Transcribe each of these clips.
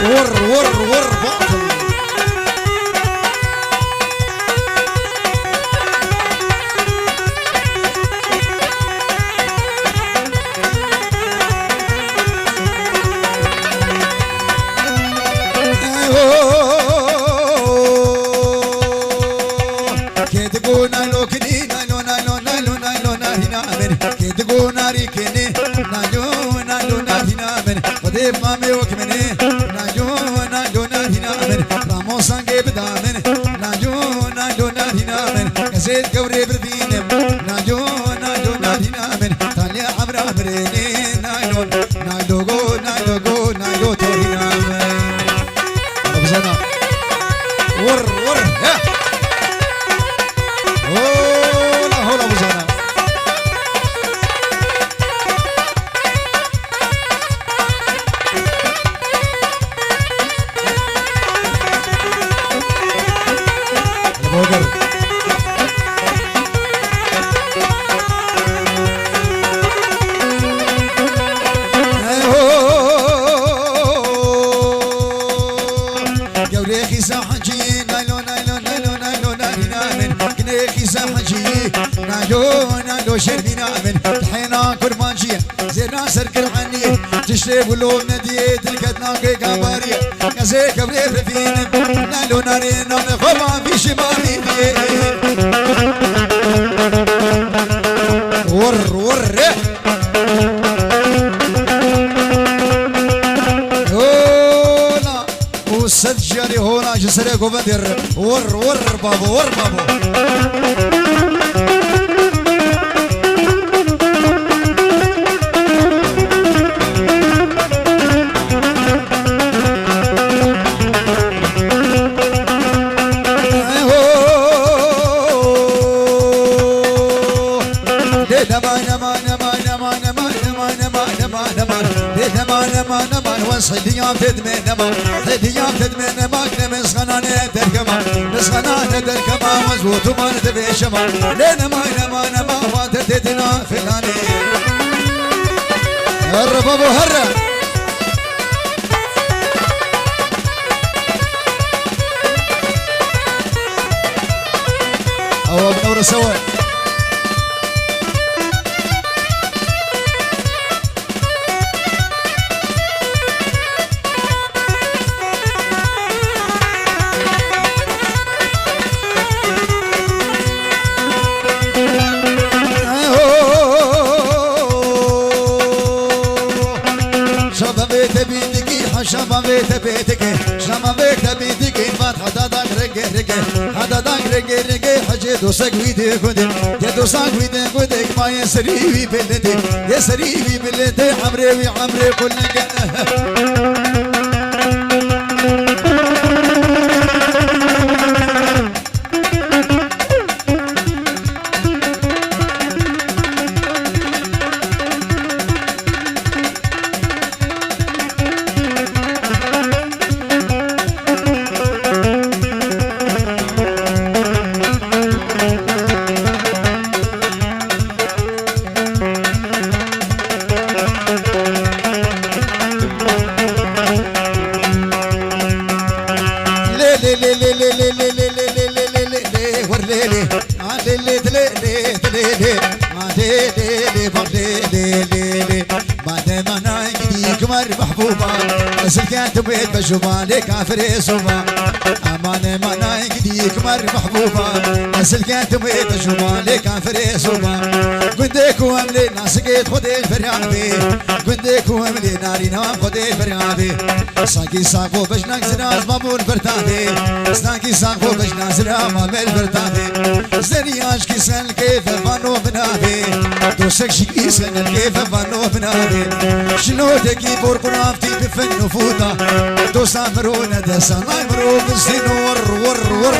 ور ور ور باطل. مامي وكمني ناجو ناجو ناهينا من راموسان جيب دامن ناجو ناجو ناهينا من كسيد كوري بردين ناجو ناجو ناهينا من تاليا عمرا بريني ناجو ناجو ناجو ناجو تورينا من ربزنا ور ور يا هولا هولا بزنا شربينا من الحينا كرمانجية زينا سركر عني تشرب ولو نديت الكتنا كابارية كزي كبري رفين نالو نارين خما في شمالي ور ور هولا وسجلي هولا جسرك وبدر ور ور بابو ور بابو هديام تدمن نما هديام تدمن نما كنمس خنانه دركما مسخنانه دركما مزبوط ما ندبيشما لنما نما نما فاتتنا فلاني هرب ابو هرب او بنور سوا شما بيت بيتك شما بيت بيتك فاتحة داك رجع رجع هذا داك رجع رجع حجي دوسك ويدي كودك يا دوسك ويدي كودك ما يسري وي بلدي يسري وي بلدي عمري وي عمري كلك سلكات بيت بجمالي كافر صوبا امان مناي جديك مر محبوبه سلكات بيت بجمالي كافر صوبا قدك واملي ناسقيت خدي فريابي قدك واملي ناري نوام خدي فريابي ساقي ساقو بجناك زراز مامور برتابي ساقي ساقو بجناك زراز مامور برتابي زرياش كيسن كيف فانو بنابي دوسك شكيسن كيف فانو بنابي شنو تكي بورقنافتي بفن فوتا دوسا مرونا دسا مرو بالسن ور ور ور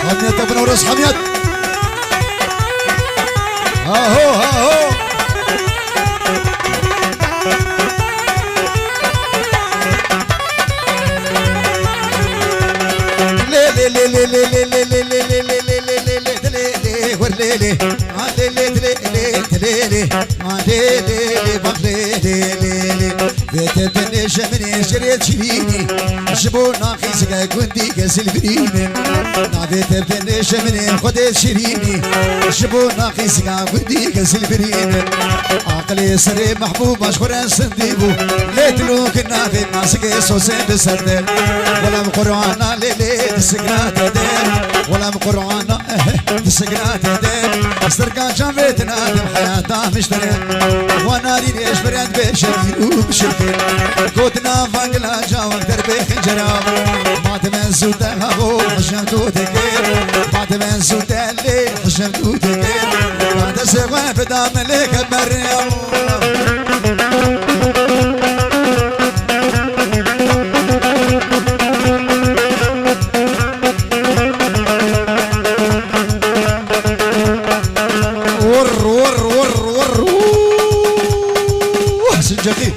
حميد ابن ورس حميد ها هو ليلي ليلي ليلي ليلي ليلي بيت بنش من شريت شريني شبو ناقص كنتي كسل بريني بيت بنش من خدت شريني شبو ناقص كنتي كسل بريني عقلي سري محبوب مشهور سنديبو ليتلو كنا في ماسك سوسن بسرد ولا قرآن ليلي سكنات دير ولا قرآن سكنات دير استرقى جنبتنا حياتها مشتري وانا ريني اشبرد بشكل وبشكل كوتنا فانقلا جاوك دربي خنجرام ما تمنسو تهغو حشمتو تكير ما تمنسو تهلي حشمتو تكير ما تسيقوا فدام لك مريم سنجقي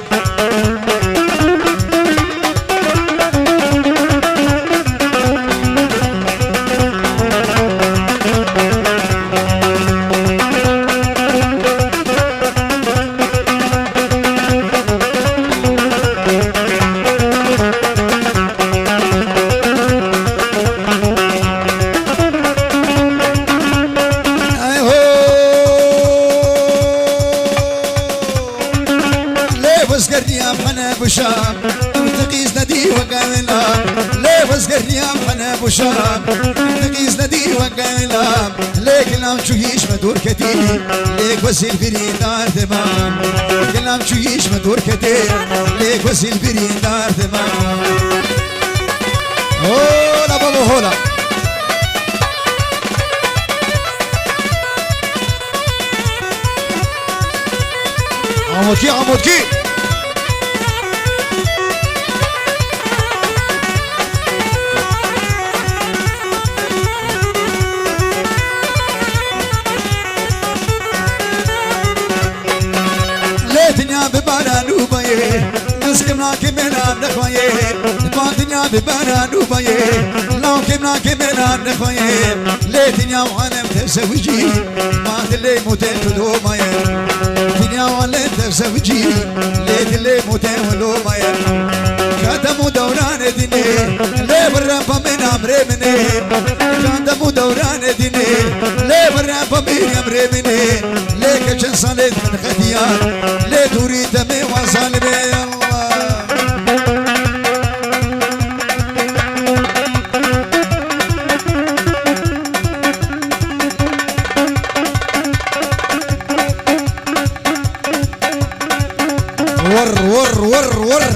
بشام تقيس ندي وقايلا ليه وزقرني يا محنا بشام تقيس ندي وقايلا ليه كلام شويش مدور كتير ليك وسيل برين دار تمام كلام شويش مدور كتير ليك وسيل برين دار تمام هولا بابا هولا عمودكي عمودكي دنيا بباران وبايه نسكمنا كمنا نخويه دنيا بباران وبايه لو كمنا كمنا نخويه ليه دنيا وانا متزوجي ما تلي موتين ولو مايه دنيا وانا متزوجي ليه تلي موتين ولو مايه كاتمو دوران ديني ليه برافا من امري مني كاتمو دوران ديني ليه برافا من امري مني ليه كشن صليت من خديان ليه تريد دمي وصل بي الله ور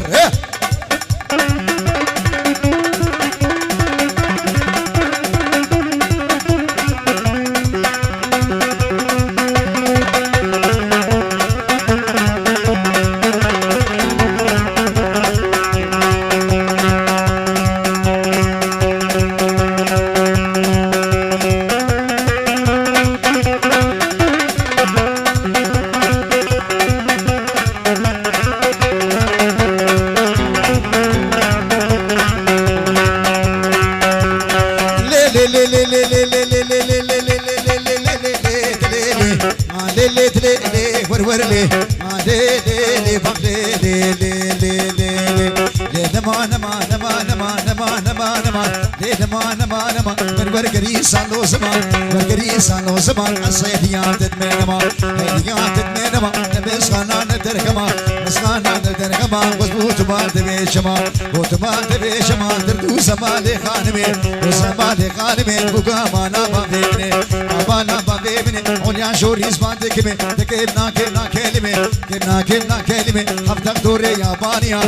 سالو زمان الصيديات تدمنما هديات تدمنما نبس خنا ندركما مسخنا ندركما وزبوت ما تبيشما وتما تبيشما دردو سمالي خانمي وسمالي خانمي بوكا ما نبا بيبني أبانا بيبني وليا شوري زبان تكمي تكبنا كبنا كلمة حفتك دوري يابانيا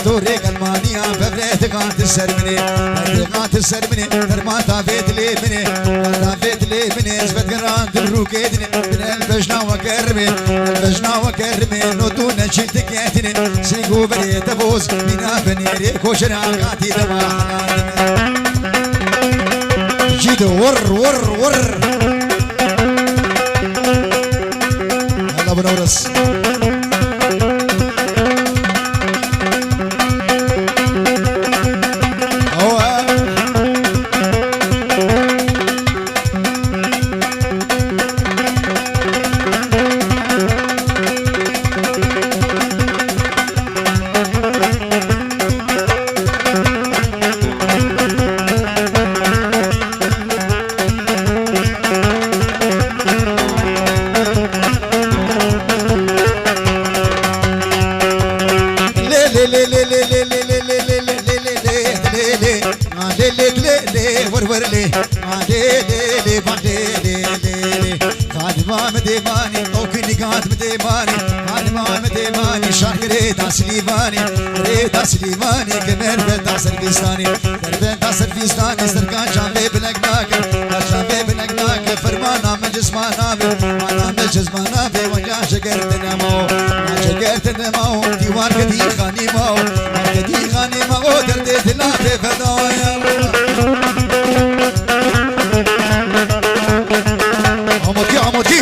دوري كلمانيا بفريت قانت السرمني قانت السرمني ترما تافيت لي مني تافيت لي مني زبد قران تبروكيدني من البجنا وكرمي نوتونا شلتك ياتني سيقو بريت ابوز بنا بنيري كوشنا قاتي دما جيد ور هلا بنورس مديماني او كني كانت مديماني خادمة مديماني شاكر ريتا سليماني ريتا سليماني كمان بنتا سرفيستاني بنتا سرفيستاني سركان جنبي بلقناك جنبي بلقناك فرمانا مجسمانا انا مجسمانا بي وجا شكرت نمو شكرت نمو ديوان كدي خاني مو كدي خاني مو دردت لا في فدايا عمودي عمودي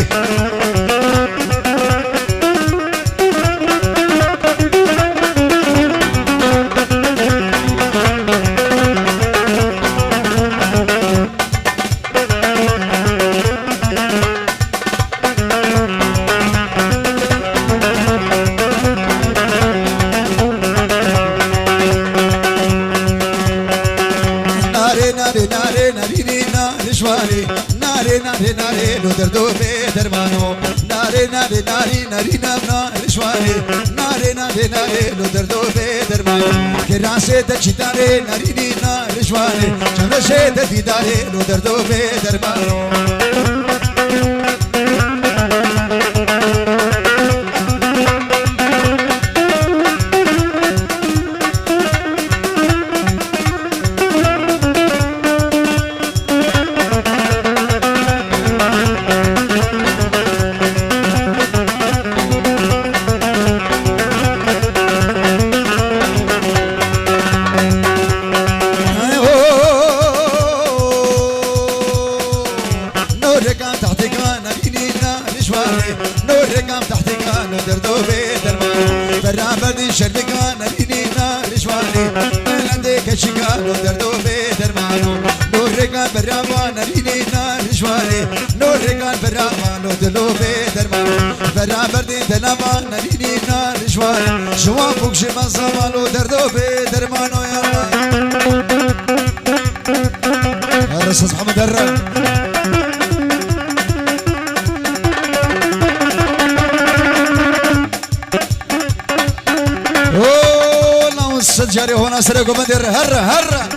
ناري لو دردو في درمانو ناري ناري ناري ناري ناري رشواني ناري ناري ناري لو دردو في درمانو كراسي تشتاري ناري ناري رشواني شمشي تفيداري لو دردو في درمانو شردقان رينينا رشواني عندك شقان ودردو في درمانو نور رقان برامان رينينا رشواني نور رقان برامان ودلو في درمانو برا بردين دلامان رينينا رشواني شوان فوق شمان زمان ودردو في درمانو يا رصاص محمد الرب جاري هنا سرقوا مدير هرة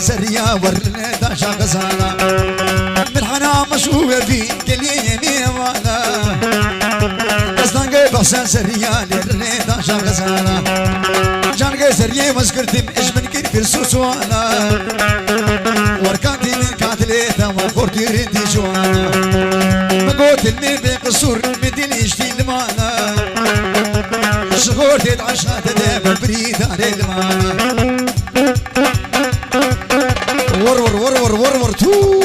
سريا ورنا داشا غزانا من حنا مشهور في كليمي وانا قصدان بحسن سريا ورنا داشا غزانا جان سريا مسكرتم اجمن كير في السوسوانا وركانتي من كاتليتا وقورتي رندي جوانا مقوت المين بقصور مدين يشتي المانا شغورتي العشاء تدابر بريدان المانا ورور تو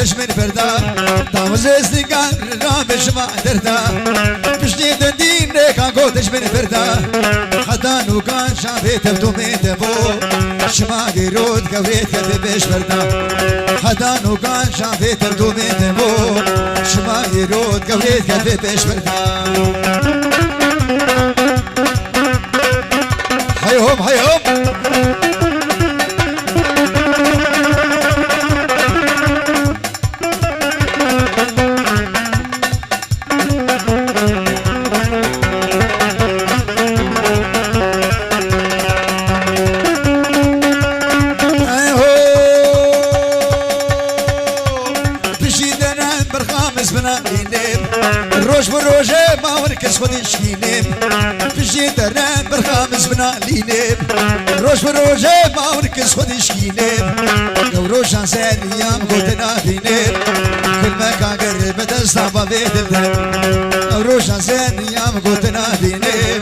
دشمن فردا تامزز دیگر رابش ما دردا پشتی دین کا گو دشمن فردا خدا نو کان شابه تبدو میتبو شما گرود کویت کده بش فردا خدا نو کان شابه تبدو میتبو شما گرود کویت کده بش فردا هيهم برخام برخامز بنا لينيم روش بروجه ما وركس خودي شكينيم فجي دران برخامز بنا لينيم روش بروجه ما وركس خودي شكينيم روشان زين ايام قلتنا لينيم كل ما كان قرب تستعبى بيت الدم روشان زين ايام قلتنا لينيم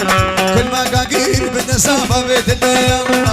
كل ما كان قرب تستعبى بيت الدم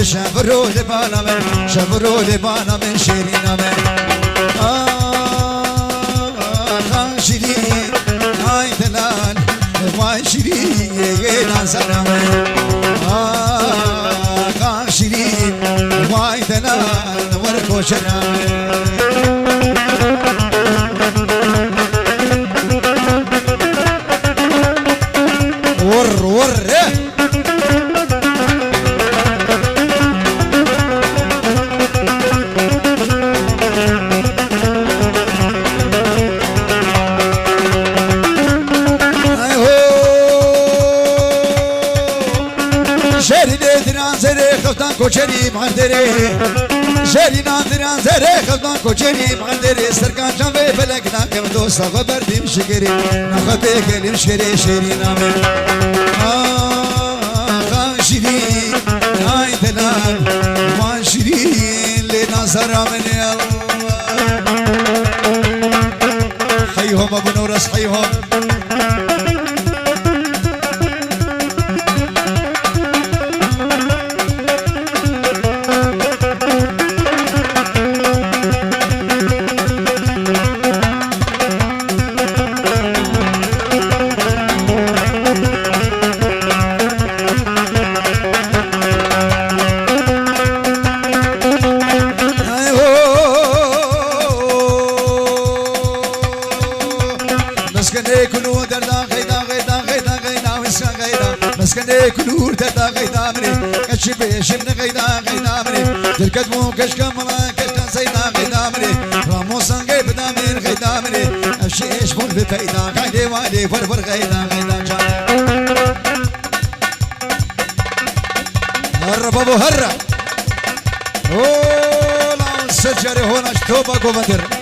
شفرو لبانا من شفرو لبانا من شيرينا من شيرين هاي دلال واي شيرين نازنا من شيرين واي دلال وركوشنا ور کوچری ماندری جری نادران زره خدان کوچری ماندری سرکان جنبه بلک نکم دوست خبر دیم شکری نخبه کلیم شکری شری نامه خاشری ای دلال وان شری لنظر من حيهم ابو نورس حيهم كلور تدا غيدا مني كشبه شن غيدا غيدا مني تركض كشكا ملا كشكا سيدا غيدا مني راموسان غي بدا من غيدا مني اشيش فول بفيدا قايدي والي فرفر غيدا غيدا هر بابو هر اوه لا سجري هنا شتوبا قومدر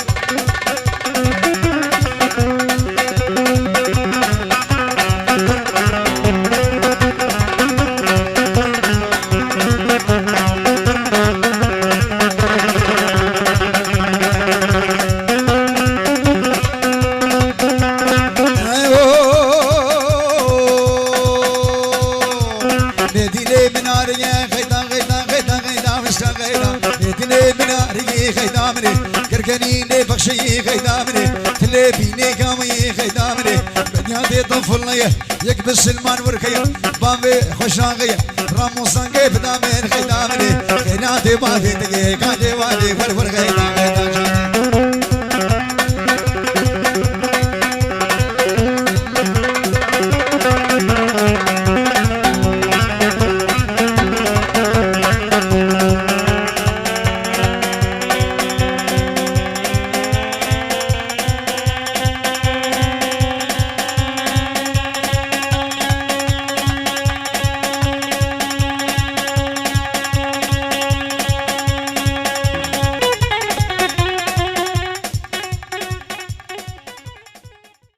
كركني بخشي خيدامني تلبيني قامي خيدامني بنياتي طفلني يكبس سلمان وركيا بامبي خوشاغي راموسان كيف دامن خيدامني خيناتي ما في تجي كاجي وادي فرفر خيدامني